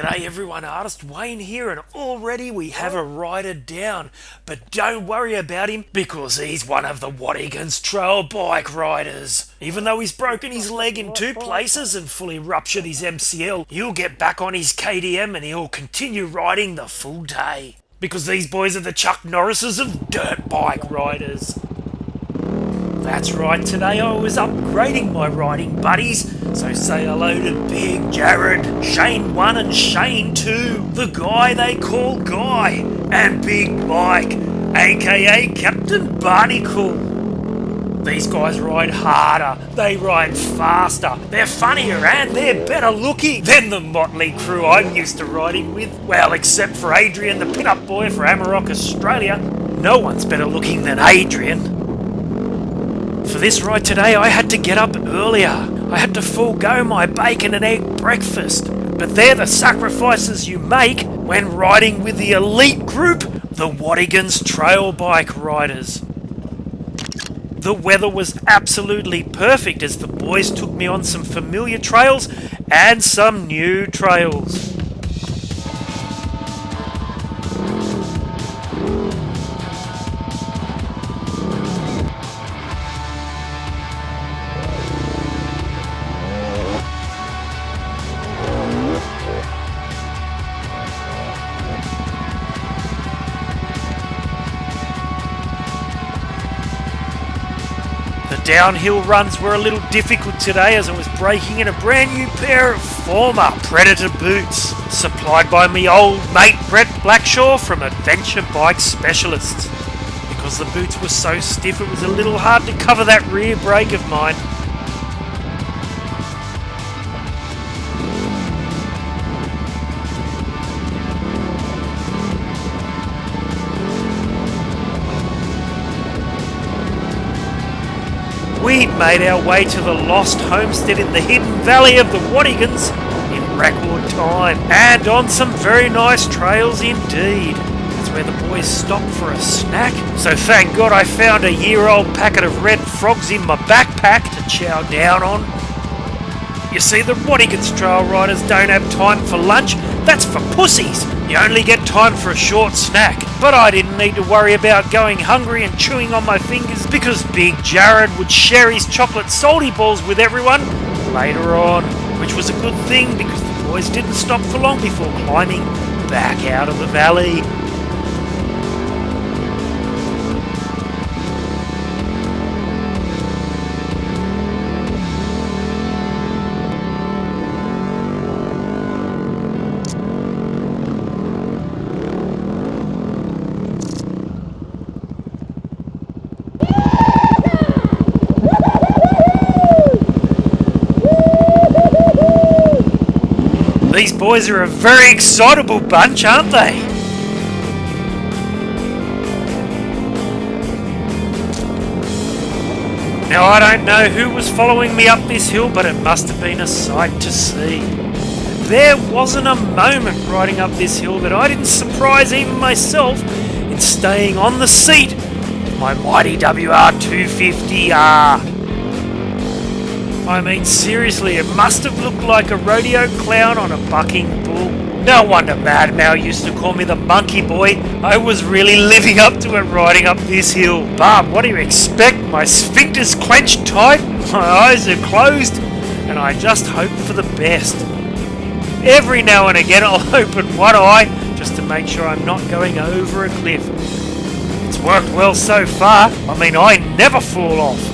G'day everyone, Artist Wayne here, and already we have a rider down. But don't worry about him, because he's one of the Watagans trail bike riders. Even though he's broken his leg in 2 places and fully ruptured his MCL, he'll get back on his KTM and he'll continue riding the full day. Because these boys are the Chuck Norrises of dirt bike riders. That's right, today I was upgrading my riding buddies, so say hello to Big Jared, Shane 1 and Shane 2, the guy they call Guy, and Big Mike, aka Captain Barnacle. These guys ride harder, they ride faster, they're funnier and they're better looking than the motley crew I'm used to riding with. Well, except for Adrian, the pin-up boy for Amarok, Australia. No one's better looking than Adrian. For this ride today, I had to get up earlier. I had to forego my bacon and egg breakfast. But they're the sacrifices you make when riding with the elite group, the Watagans trail bike riders. The weather was absolutely perfect as the boys took me on some familiar trails and some new trails. The downhill runs were a little difficult today as I was breaking in a brand new pair of former Predator boots, supplied by me old mate Brett Blackshaw from Adventure Bike Specialists. Because the boots were so stiff, it was a little hard to cover that rear brake of mine. We made our way to the lost homestead in the hidden valley of the Watagans in record time, and on some very nice trails indeed. That's where the boys stopped for a snack, so thank God I found a year-old packet of red frogs in my backpack to chow down on. You see, the Watagans trail riders don't have time for lunch, that's for pussies. You only get time for a short snack. But I didn't need to worry about going hungry and chewing on my fingers because Big Jared would share his chocolate salty balls with everyone later on, which was a good thing because the boys didn't stop for long before climbing back out of the valley. These boys are a very excitable bunch, aren't they? Now, I don't know who was following me up this hill, but it must have been a sight to see. There wasn't a moment riding up this hill that I didn't surprise even myself in staying on the seat of my mighty WR250R. I mean, seriously, it must have looked like a rodeo clown on a bucking bull. No wonder Mad Mal used to call me the monkey boy. I was really living up to it riding up this hill. Barb, what do you expect? My sphincter's clenched tight, my eyes are closed, and I just hope for the best. Every now and again I'll open one eye just to make sure I'm not going over a cliff. It's worked well so far. I mean, I never fall off.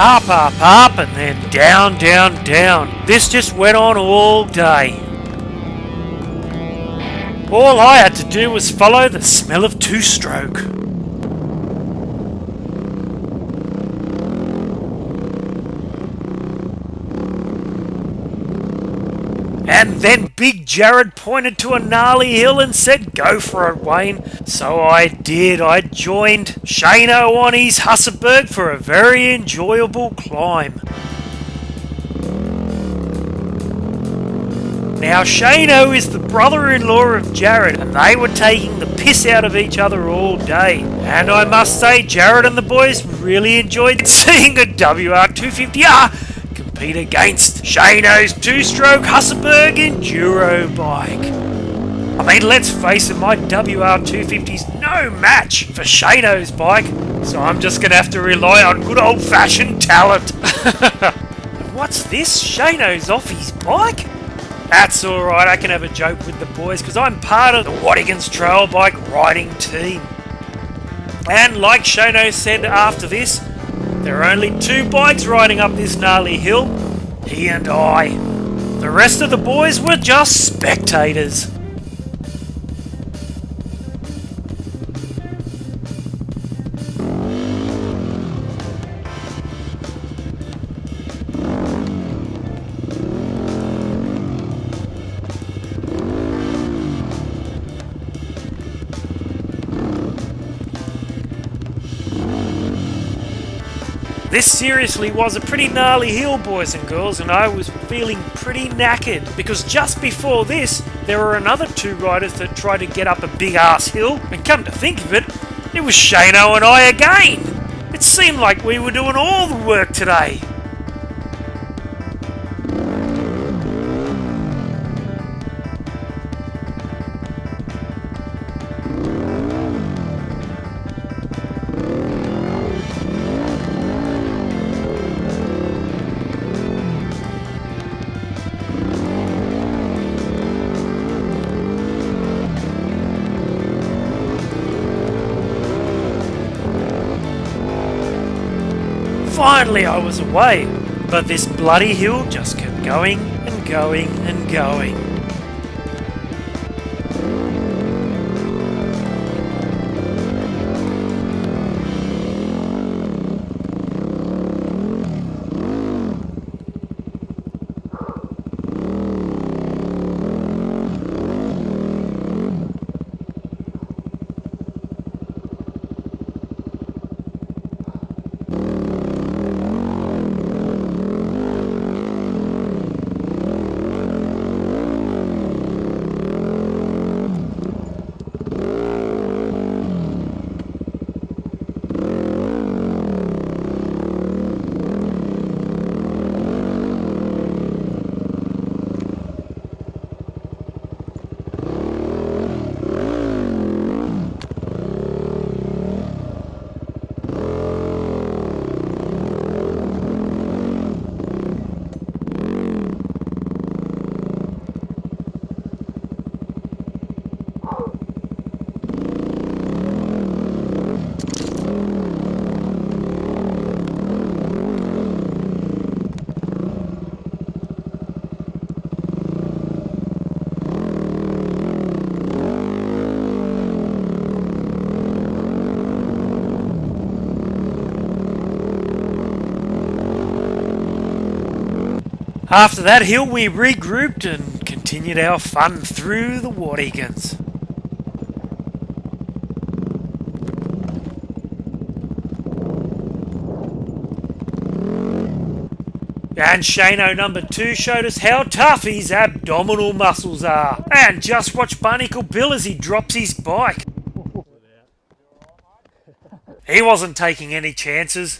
up, and then down, down, down. This just went on all day. All I had to do was follow the smell of two-stroke. And then Big Jared pointed to a gnarly hill and said, "Go for it, Wayne." So I did. I joined Shano on his HUSABERG for a very enjoyable climb. Now, Shano is the brother-in-law of Jared, and they were taking the piss out of each other all day. And I must say, Jared and the boys really enjoyed seeing a WR250R compete against Shano's two-stroke HUSABERG enduro bike. I mean, let's face it, my WR250's no match for Shano's bike, so I'm just going to have to rely on good old-fashioned talent. What's this? Shano's off his bike? That's alright, I can have a joke with the boys because I'm part of the Watagans trail bike riding team. And like Shano said after this, there are only two bikes riding up this gnarly hill, he and I. The rest of the boys were just spectators. This seriously was a pretty gnarly hill, boys and girls, and I was feeling pretty knackered because just before this, there were another two riders that tried to get up a big ass hill, and come to think of it, it was Shano and I again. It seemed like we were doing all the work today. Finally I was away, but this bloody hill just kept going and going and going. After that hill we regrouped and continued our fun through the Watagans. And Shano number 2 showed us how tough his abdominal muscles are. And just watch Barnacle Bill as he drops his bike. He wasn't taking any chances.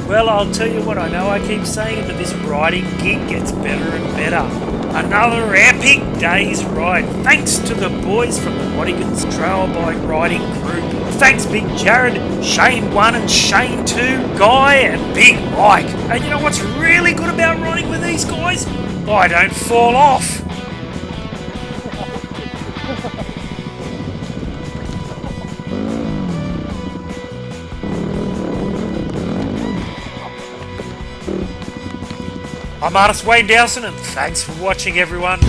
Well, I'll tell you what, I know I keep saying it, but this riding gig gets better and better. Another epic day's ride, thanks to the boys from the Watagans Trail Bike Riding Crew. Thanks Big Jared, Shane 1 and Shane 2, Guy and Big Mike. And you know what's really good about riding with these guys? I don't fall off. I'm artist Wayne Dowson, and thanks for watching, everyone.